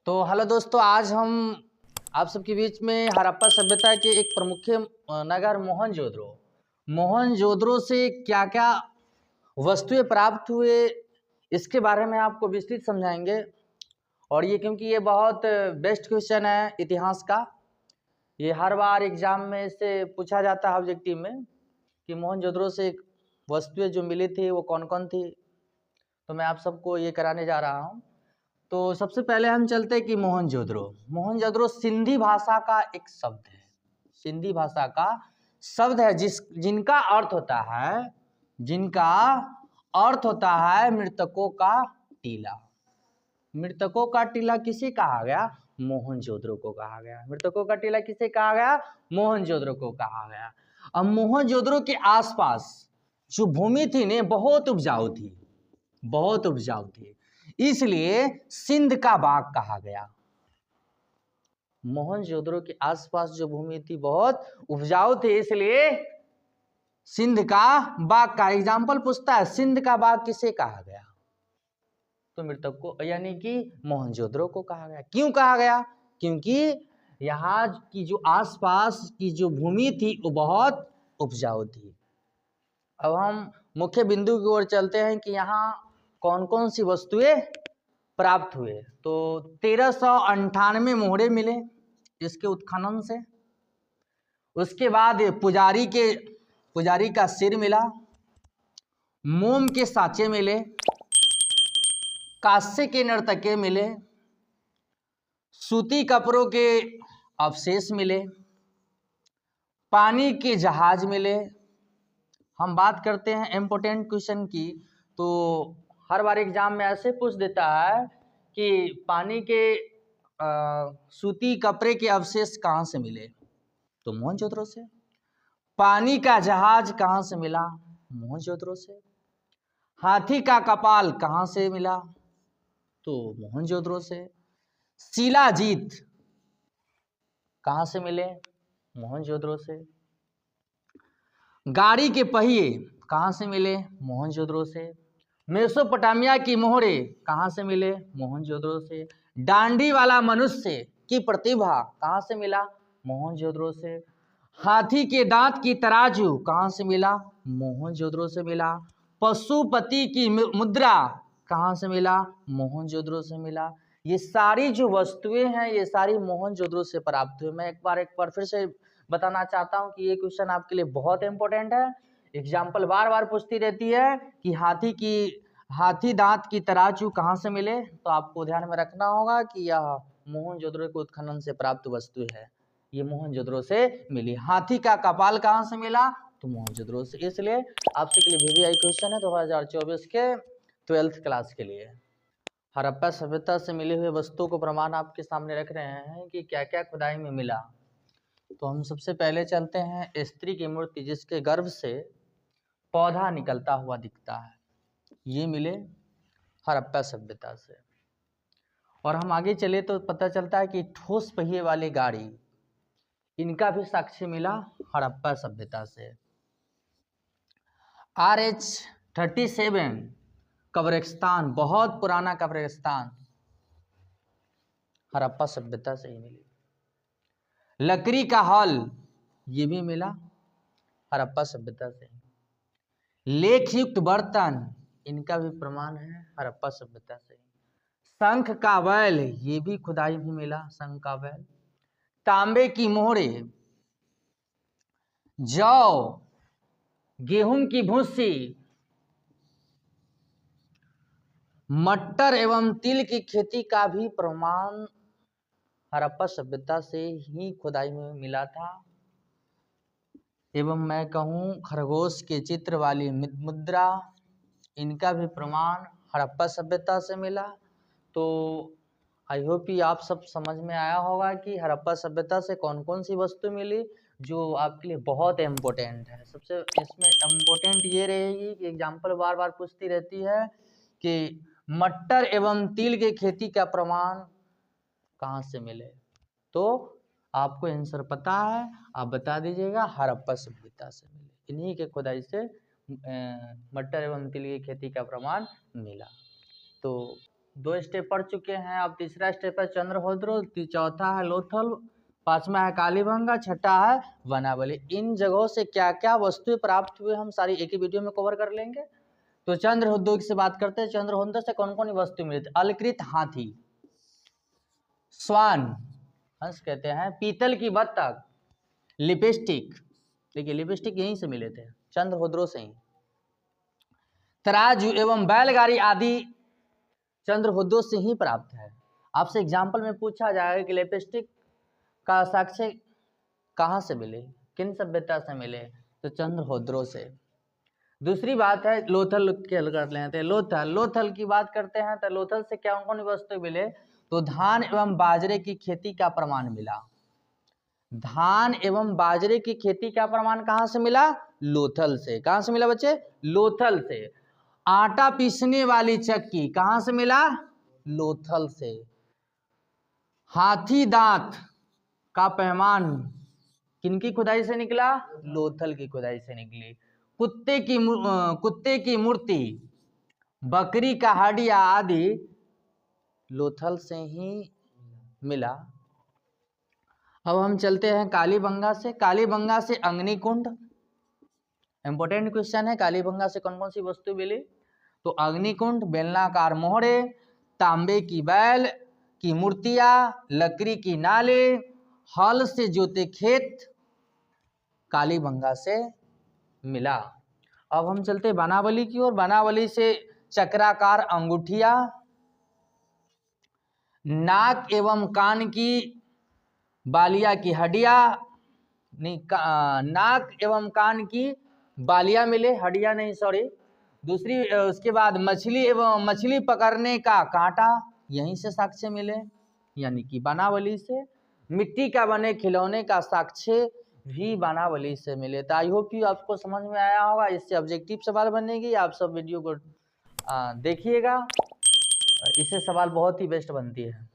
तो हेलो दोस्तों, आज हम आप सबके बीच में हड़प्पा सभ्यता के एक प्रमुख नगर मोहनजोदड़ो से क्या क्या वस्तुएं प्राप्त हुए, इसके बारे में आपको विस्तृत समझाएंगे। और ये क्योंकि ये बहुत बेस्ट क्वेश्चन है इतिहास का, ये हर बार एग्जाम में से पूछा जाता है ऑब्जेक्टिव में कि मोहनजोदड़ो से वस्तुएं जो मिली थी वो कौन कौन थी। तो मैं आप सबको ये कराने जा रहा हूँ। तो सबसे पहले हम चलते हैं कि मोहनजोदड़ो सिंधी भाषा का एक शब्द है। सिंधी भाषा का शब्द है जिनका अर्थ होता है मृतकों का टीला। मृतकों का टीला किसे कहा गया? मोहनजोदड़ो को कहा गया। मृतकों का टीला किसे कहा गया? मोहनजोदड़ो को कहा गया। अब मोहनजोदड़ो के आसपास जो भूमि थी ने बहुत उपजाऊ थी, इसलिए सिंध का बाग कहा गया। मोहनजोदड़ो के आसपास जो भूमि थी बहुत उपजाऊ थी, इसलिए सिंध का बाग का एग्जाम्पल पूछता है, सिंध का बाग किसे कहा गया? तो मृतक को यानी कि मोहनजोदड़ो को कहा गया। क्यों कहा गया? क्योंकि यहाँ की जो आसपास की जो भूमि थी वो बहुत उपजाऊ थी। अब हम मुख्य बिंदु की ओर चलते हैं कि यहाँ कौन कौन सी वस्तुएं प्राप्त हुए। तो 1398 मोहरे मिले इसके उत्खनन से। उसके बाद पुजारी का सिर मिला, मोम के साँचे मिले, कांसे के नर्तके मिले, सूती कपड़ों के अवशेष मिले, पानी के जहाज मिले। हम बात करते हैं इम्पोर्टेंट क्वेश्चन की, तो हर बार एग्जाम में ऐसे पूछ देता है कि पानी के सूती कपड़े के अवशेष कहाँ से मिले? तो मोहनजोदड़ो से। पानी का जहाज कहाँ से मिला? मोहनजोदड़ो से। हाथी का कपाल कहाँ से मिला? तो मोहनजोदड़ो से। शिलाजीत कहाँ से मिले? मोहनजोदड़ो से। गाड़ी के पहिए कहाँ से मिले? मोहनजोदड़ो से। मेसोपोटामिया की मोहरे कहाँ से मिले? मोहनजोदड़ो से। डांडी वाला मनुष्य की प्रतिभा कहाँ से मिला? मोहनजोदड़ो से। हाथी के दांत की तराजू कहाँ से मिला? मोहनजोदड़ो से मिला। पशुपति की मुद्रा कहाँ से मिला? मोहनजोदड़ो से मिला। ये सारी जो वस्तुएं हैं ये सारी मोहनजोदड़ो से प्राप्त हुई। मैं एक बार फिर से बताना चाहता हूं कि ये क्वेश्चन आपके लिए बहुत इंपॉर्टेंट है। एग्जाम्पल बार बार पूछती रहती है कि हाथी दांत की तराजू कहाँ से मिले, तो आपको ध्यान में रखना होगा कि यह मोहनजोदड़ो के उत्खनन से प्राप्त वस्तु है। ये मोहनजोदड़ो से मिली। हाथी का कपाल कहाँ से मिला? तो मोहनजोदड़ो से। इसलिए आपसे के लिए VVI क्वेश्चन है 2024 के 12th क्लास के लिए। हड़प्पा सभ्यता से मिले हुए वस्तुओं को प्रमाण आपके सामने रख रहे हैं कि क्या क्या खुदाई में मिला। तो हम सबसे पहले चलते हैं स्त्री की मूर्ति जिसके गर्भ से पौधा निकलता हुआ दिखता है, ये मिले हड़प्पा सभ्यता से। और हम आगे चले तो पता चलता है कि ठोस पहिए वाली गाड़ी, इनका भी साक्ष्य मिला हड़प्पा सभ्यता से। RH-37 कब्रिस्तान, बहुत पुराना कब्रिस्तान, हड़प्पा सभ्यता से ही मिली। लकड़ी का हल, ये भी मिला हड़प्पा सभ्यता से। लेखयुक्त बर्तन, इनका भी प्रमाण है हड़प्पा सभ्यता से। शंख का बैल, ये भी खुदाई भी मिला, शंख का बैल। तांबे की मोहरे, जौ, गेहूं की भूसी, मटर एवं तिल की खेती का भी प्रमाण हड़प्पा सभ्यता से ही खुदाई में मिला था। एवं मैं कहूँ खरगोश के चित्र वाली मुद्रा, इनका भी प्रमाण हड़प्पा सभ्यता से मिला। तो आई होप कि आप सब समझ में आया होगा कि हड़प्पा सभ्यता से कौन कौन सी वस्तु मिली जो आपके लिए बहुत इम्पोर्टेंट है। सबसे इसमें इम्पोर्टेंट ये रहेगी कि एग्जाम्पल बार बार पूछती रहती है कि मटर एवं तिल के खेती का प्रमाण कहाँ से मिले। तो आपको आंसर पता है, आप बता दीजिएगा, हड़प्पा सभ्यता से मिले। इन्हीं के खुदाई से मटर एवं तिल की खेती का प्रमाण मिला। तो 2 स्टेप पढ़ चुके हैं। अब तीसरा स्टेप है चंद्रहोद्रो, चौथा है लोथल, पांचवा है कालीबंगा, छठा है वनावली। इन जगहों से क्या क्या वस्तुएं प्राप्त हुए हम सारी एक ही वीडियो में कवर कर लेंगे। तो चंद्रहोद्रो से बात करते हैं। चंद्रहोद्रो से कौन कौन वस्तु मिली थी? अलकृत हाथी, स्वान हंस कहते हैं, पीतल की बत्तख, लिपस्टिक, देखिए लिपस्टिक यहीं से मिले थे, चंद्रहोद्रो से ही। तराजू एवं बैलगाड़ी आदि चंद्रहोद्रो से ही प्राप्त है। आपसे एग्जाम्पल में पूछा जाएगा कि लिपस्टिक का साक्ष्य कहाँ से मिले, किन सभ्यता से मिले, तो चंद्रहोद्रो से। दूसरी बात है लोथल के हल कर लेते हैं। लोथल की बात करते हैं तो लोथल से क्या कौन वस्तु मिले? तो धान एवं बाजरे की खेती का प्रमाण मिला। धान एवं बाजरे की खेती का प्रमाण कहाँ से मिला? लोथल से। कहाँ से मिला बच्चे? लोथल से। आटा पीसने वाली चक्की कहाँ से मिला? लोथल से। हाथी दांत का पैमान किनकी खुदाई से निकला? लोथल की खुदाई से निकली। कुत्ते की मूर्ति, बकरी का हड्डिया आदि लोथल से ही मिला। अब हम चलते हैं कालीबंगा से। कालीबंगा से अग्निकुंड, इंपॉर्टेंट क्वेश्चन है। कालीबंगा से कौन कौन सी वस्तु मिली? तो अग्निकुंड, बेलनाकार मोहरे, तांबे की बैल की मूर्तियां, लकड़ी की नाले, हल से जोते खेत कालीबंगा से मिला। अब हम चलते बनावली की ओर। बनावली से चक्राकार अंगूठिया, नाक एवं कान की बालिया की हड्डियां, नाक एवं कान की बालियां मिले, हड्डियां नहीं सॉरी। दूसरी उसके बाद मछली एवं मछली पकड़ने का कांटा, यहीं से साक्ष्य मिले, यानी कि बनावली से। मिट्टी का बने खिलौने का साक्ष्य भी बनावली से मिले। तो आई होप यू आपको समझ में आया होगा। इससे ऑब्जेक्टिव सवाल बनेगी, आप सब वीडियो को देखिएगा, इससे सवाल बहुत ही बेस्ट बनती है।